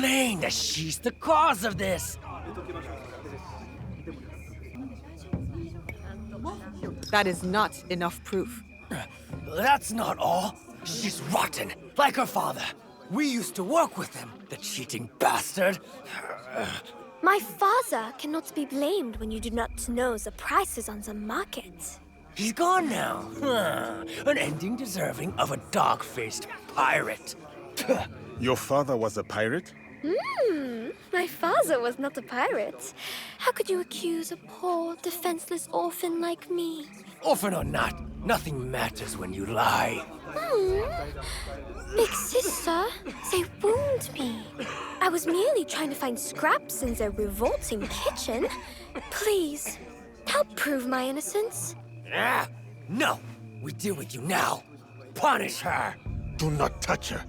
plain that she's the cause of this. That is not enough proof. That's not all. She's rotten, like her father. We used to work with him, the cheating bastard. My father cannot be blamed when you do not know the prices on the market. He's gone now. An ending deserving of a dog-faced pirate. Your father was a pirate? My father was not a pirate. How could you accuse a poor, defenseless orphan like me? Orphan or not, nothing matters when you lie. Big sister, they wound me. I was merely trying to find scraps in their revolting kitchen. Please, help prove my innocence. No, we deal with you now. Punish her. Do not touch her.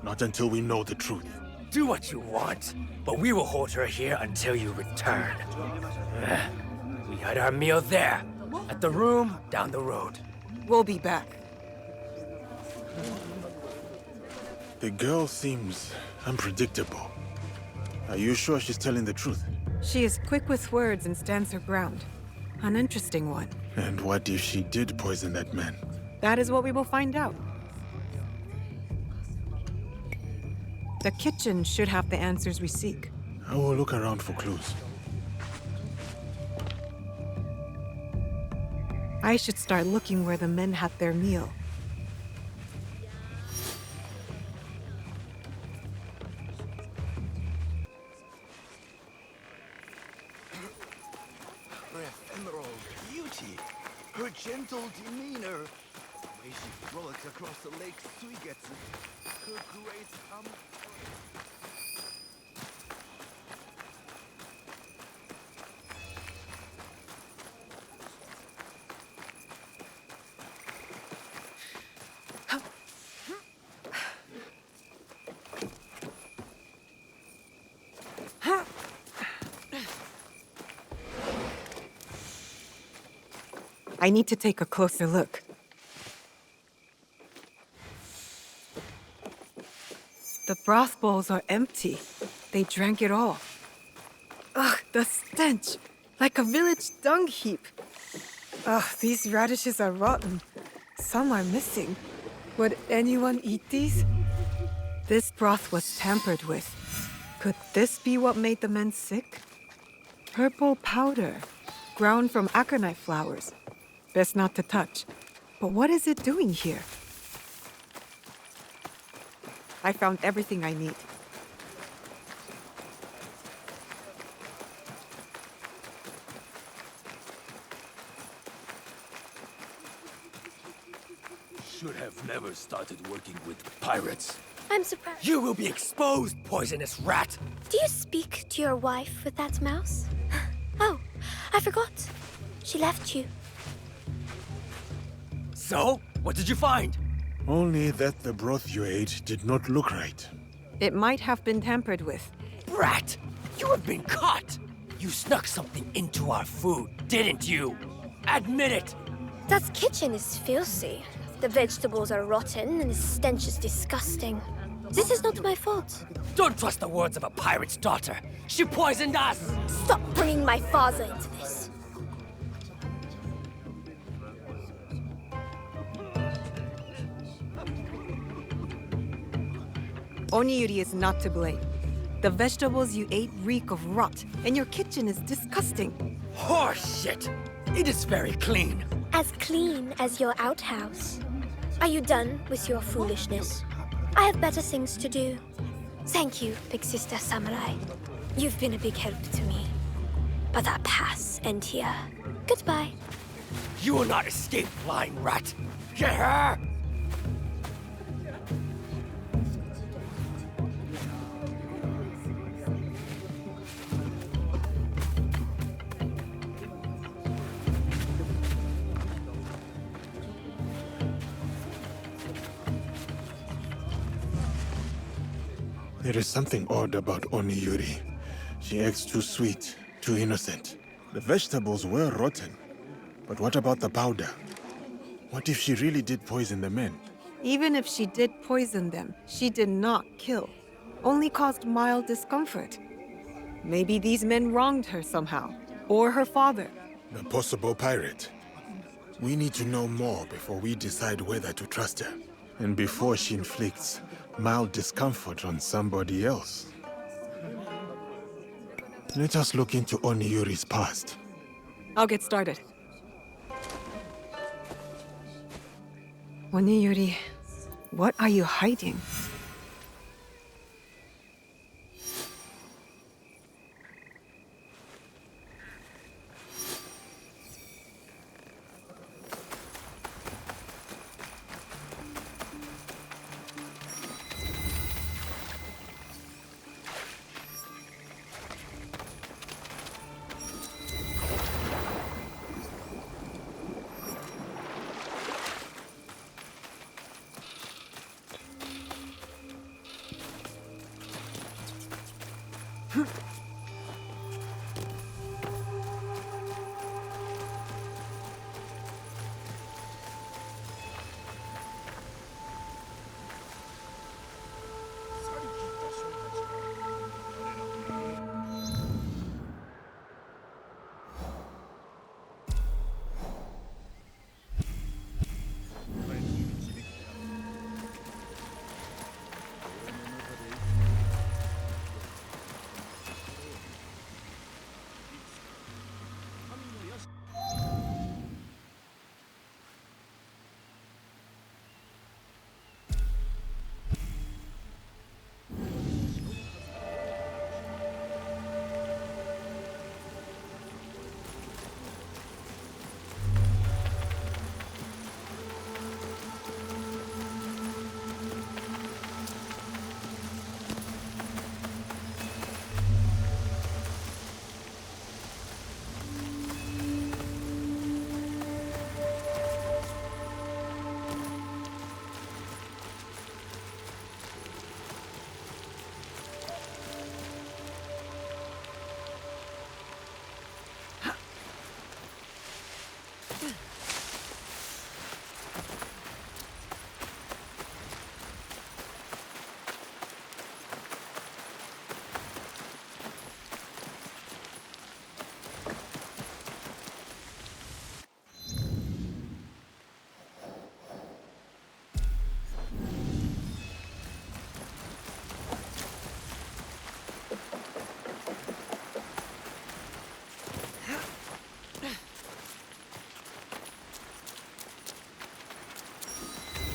Not until we know the truth. Do what you want, but we will hold her here until you return. We had our meal there, at the room down the road. We'll be back. The girl seems unpredictable. Are you sure she's telling the truth? She is quick with words and stands her ground. An interesting one. And what if she did poison that man? That is what we will find out. The kitchen should have the answers we seek. I will look around for clues. I should start looking where the men had their meal. Her ephemeral beauty, her gentle demeanor, the way she frolics across the lake Suigetsu, her great I need to take a closer look. The broth bowls are empty. They drank it all. Ugh, the stench! Like a village dung heap. Ugh, these radishes are rotten. Some are missing. Would anyone eat these? This broth was tampered with. Could this be what made the men sick? Purple powder, ground from aconite flowers. Best not to touch. But what is it doing here? I found everything I need. should have never started working with pirates. I'm surprised. You will be exposed, poisonous rat! Do you speak to your wife with that mouse? Oh, I forgot. She left you. So, what did you find? Only that the broth you ate did not look right. It might have been tampered with. Brat! You have been caught! You snuck something into our food, didn't you? Admit it! That kitchen is filthy. The vegetables are rotten and the stench is disgusting. This is not my fault. Don't trust the words of a pirate's daughter. She poisoned us! Stop bringing my father into this. Oni-Yuri is not to blame. The vegetables you ate reek of rot, and your kitchen is disgusting. Horseshit! It is very clean. As clean as your outhouse. Are you done with your foolishness? I have better things to do. Thank you, Big Sister Samurai. You've been a big help to me. But our paths end here. Goodbye. You will not escape, lying rat. Get her! There is something odd about Oni-Yuri. She acts too sweet, too innocent. The vegetables were rotten. But what about the powder? What if she really did poison the men? Even if she did poison them, she did not kill. only caused mild discomfort. Maybe these men wronged her somehow, or her father. The possible pirate. We need to know more before we decide whether to trust her. And before she inflicts mild discomfort on somebody else. Let us look into Oni-Yuri's past. I'll get started. Oni-Yuri, what are you hiding?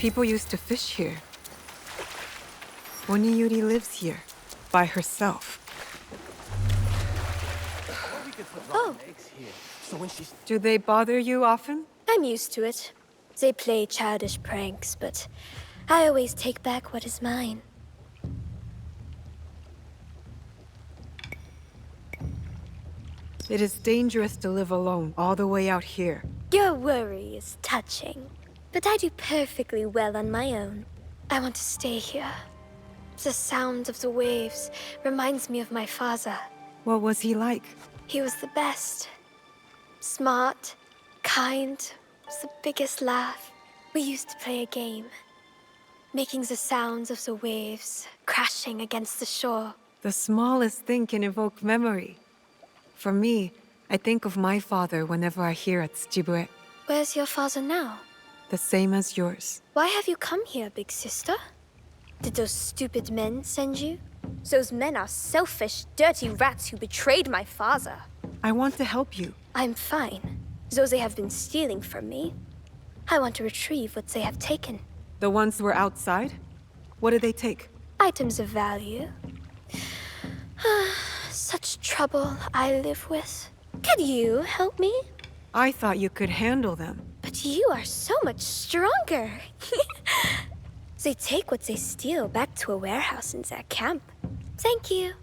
People used to fish here. Oni-Yuri lives here, by herself. Oh, Do they bother you often? I'm used to it. They play childish pranks, but I always take back what is mine. It is dangerous to live alone all the way out here. Your worry is touching, but I do perfectly well on my own. I want to stay here. The sound of the waves reminds me of my father. What was he like? He was the best. Smart, kind, the biggest laugh. We used to play a game, making the sounds of the waves crashing against the shore. The smallest thing can evoke memory. For me, I think of my father whenever I hear at Tsujibue. Where's your father now? The same as yours. Why have you come here, big sister? Did those stupid men send you? Those men are selfish, dirty rats who betrayed my father. I want to help you. I'm fine, though they have been stealing from me. I want to retrieve what they have taken. The ones who were outside? What did they take? Items of value. Such trouble I live with. Could you help me? I thought you could handle them. But you are so much stronger. They take what they steal back to a warehouse in their camp. Thank you.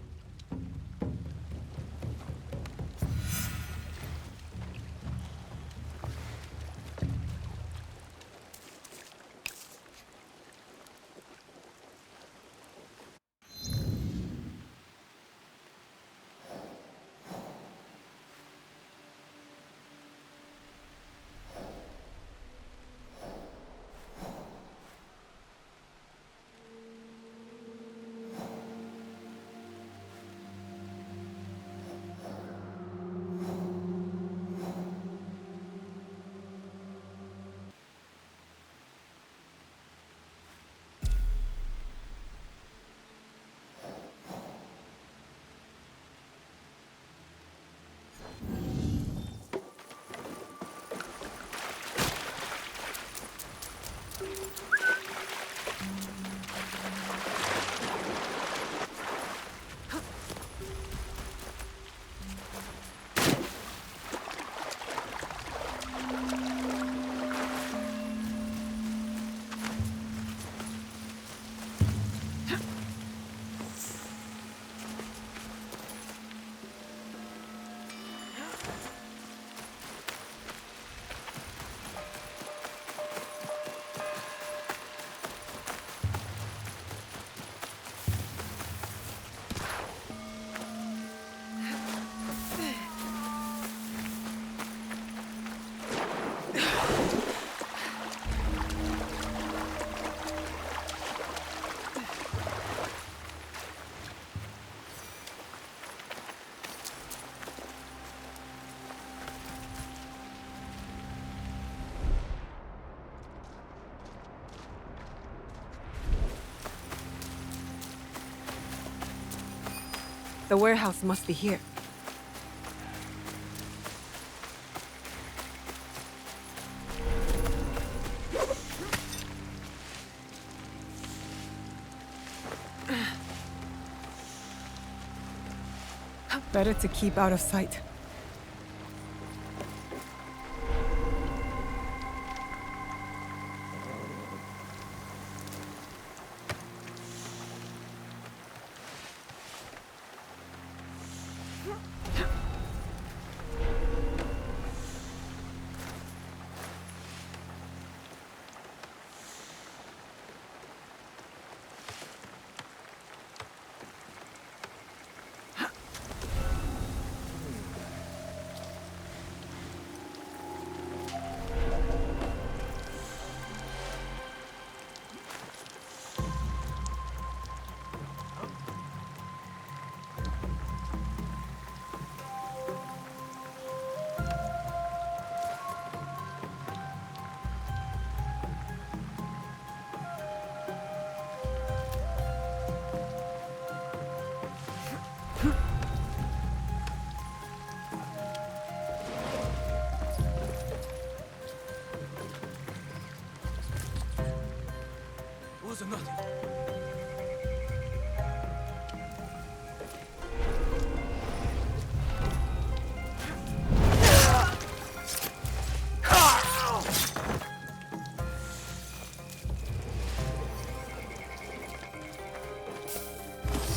The warehouse must be here. Better to keep out of sight. Was nothing.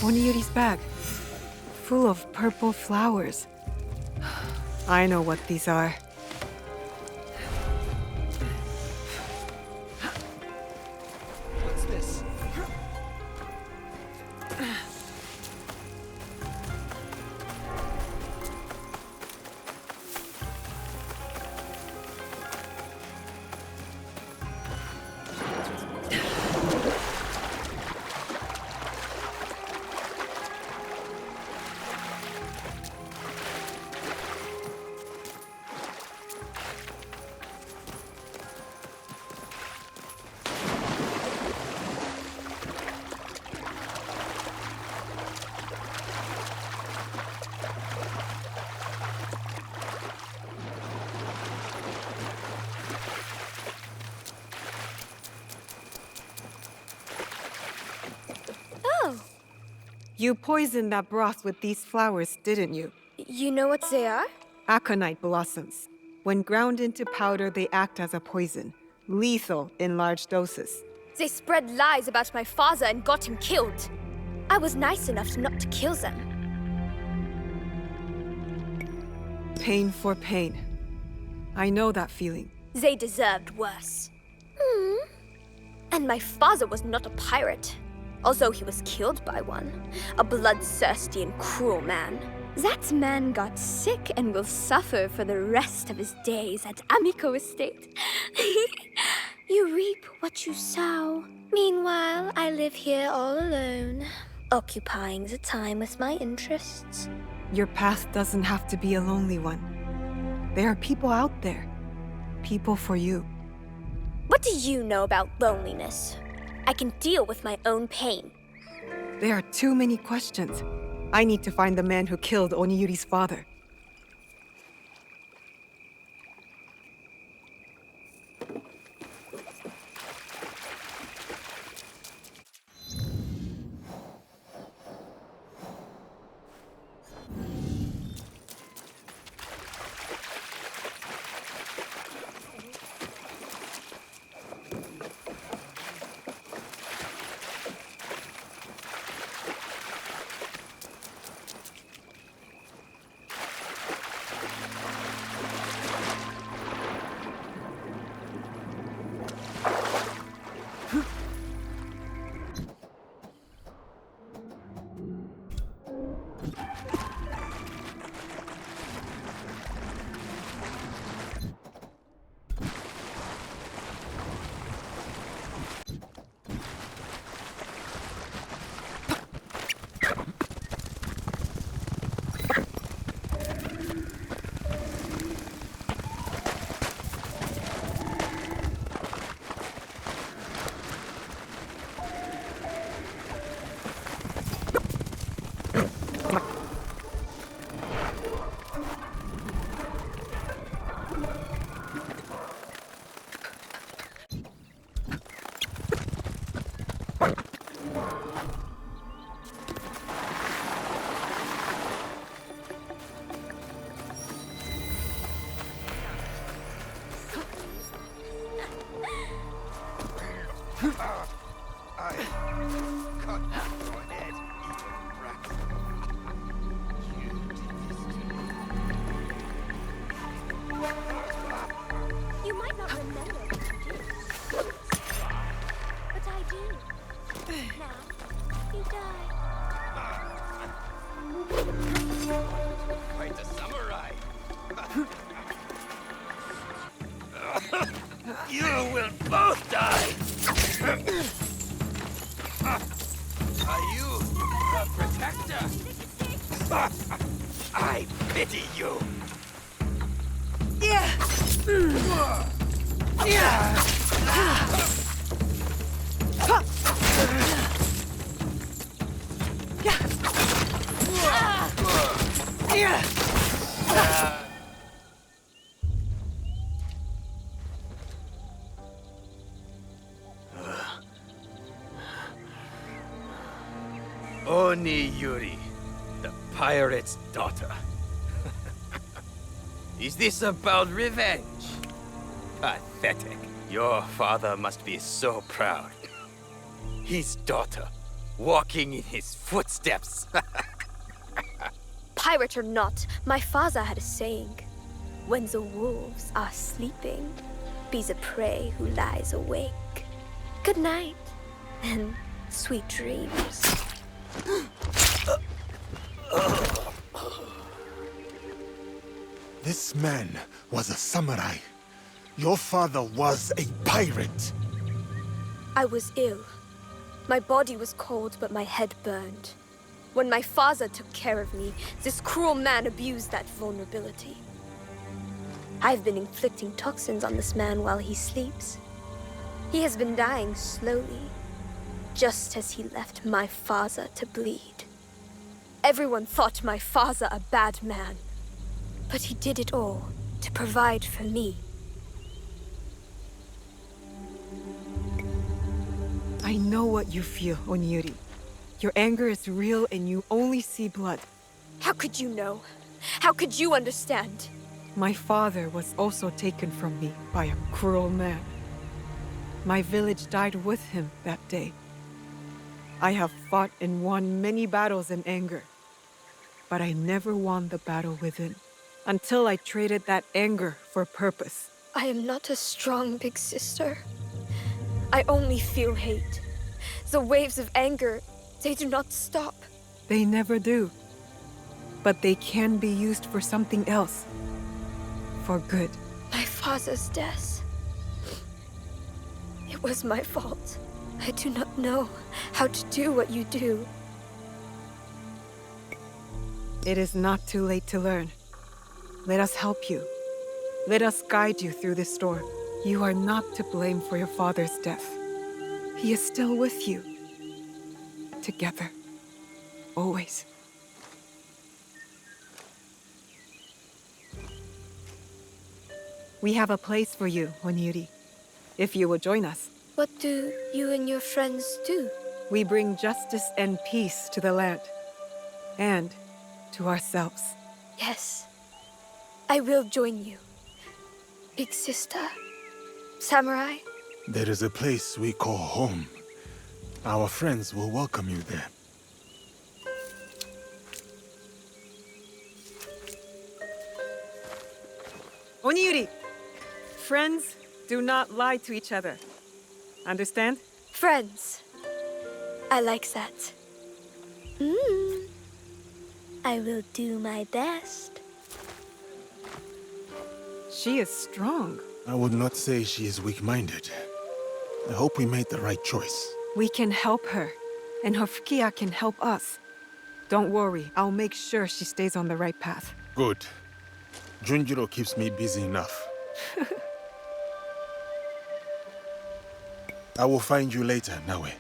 Oni-Yuri's bag. Full of purple flowers. I know what these are. What's this? Oh, You poisoned that broth with these flowers, didn't you? you know what they are? Aconite blossoms. When ground into powder, they act as a poison. Lethal in large doses. They spread lies about my father and got him killed. I was nice enough not to kill them. Pain for pain. I know that feeling. They deserved worse. And my father was not a pirate, although he was killed by one. A bloodthirsty and cruel man. That man got sick and will suffer for the rest of his days at Amico Estate. You reap what you sow. Meanwhile, I live here all alone, occupying the time with my interests. Your path doesn't have to be a lonely one. There are people out there. People for you. What do you know about loneliness? I can deal with my own pain. There are too many questions. I need to find the man who killed Oni-Yuri's father. I pity you. Yeah. Yeah. Oni-Yuri, the pirate's daughter. Is this about revenge? Pathetic. Your father must be so proud. His daughter, walking in his footsteps. Pirate or not, my father had a saying. When the wolves are sleeping, be the prey who lies awake. Good night, and sweet dreams. This man was a samurai. Your father was a pirate. I was ill. My body was cold, but my head burned. When my father took care of me, this cruel man abused that vulnerability. I've been inflicting toxins on this man while he sleeps. He has been dying slowly, just as he left my father to bleed. Everyone thought my father a bad man, but he did it all to provide for me. I know what you feel, Oni-Yuri. Your anger is real and you only see blood. How could you know? How could you understand? My father was also taken from me by a cruel man. My village died with him that day. I have fought and won many battles in anger, but I never won the battle within, until I traded that anger for purpose. I am not a strong big sister. I only feel hate. The waves of anger, they do not stop. They never do. But they can be used for something else. For good. My father's death. It was my fault. I do not know how to do what you do. It is not too late to learn. Let us help you. Let us guide you through this storm. You are not to blame for your father's death. He is still with you. Together. Always. We have a place for you, Oni-Yuri. If you will join us. What do you and your friends do? We bring justice and peace to the land. And to ourselves. Yes. I will join you. Big sister. Samurai. There is a place we call home. Our friends will welcome you there. Oni-Yuri! Friends do not lie to each other. Understand? Friends. I like that. I will do my best. She is strong. I would not say she is weak-minded. I hope we made the right choice. We can help her, and her Fukiya can help us. Don't worry, I'll make sure she stays on the right path. Good. Junjiro keeps me busy enough. I will find you later, Nawe.